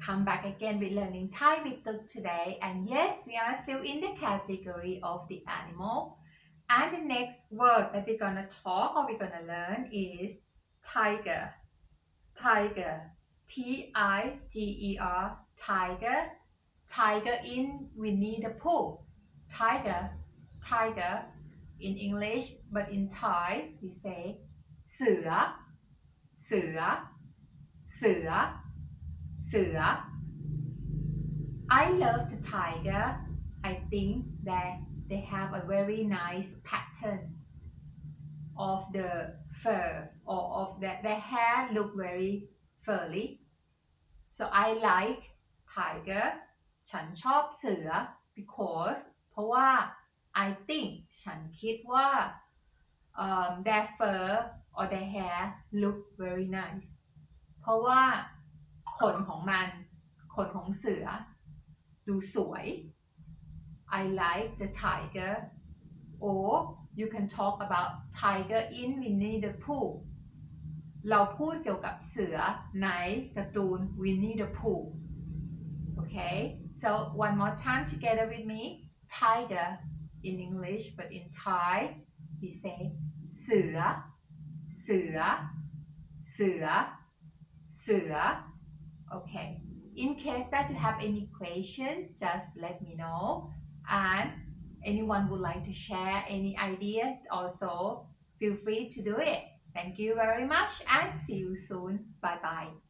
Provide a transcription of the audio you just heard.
come back again with learning Thai with Tuk today. And yes, we are still in the category of the animal. And the next word that we're going to talk or we're going to learn is tiger. Tiger. T-I-G-E-R. Tiger. Tiger in Winnie the Pooh. Tiger. Tiger in English, but in Thai we say เสือ เสือ เสือ เสือ I love the tiger. I think that they have a very nice pattern of the fur or of their hair look very furry. So I like tiger. ฉันชอบเสือ because เพราะว่า I think ฉันคิดว่า their fur or their hair look very nice เพราะว่าขนของมันขนของเสือดูสวย I like the tiger or you can talk about tiger in Winnie the Pooh เราพูดเกี่ยวกับเสือในการ์ตูน Winnie the Pooh Okay so one more time together with me tiger in English but in Thai we say เสือเสือเสือเสือ Okay in case that you have any question just let me know and anyone would like to share any ideas also feel free to do it thank you very much and see you soon bye bye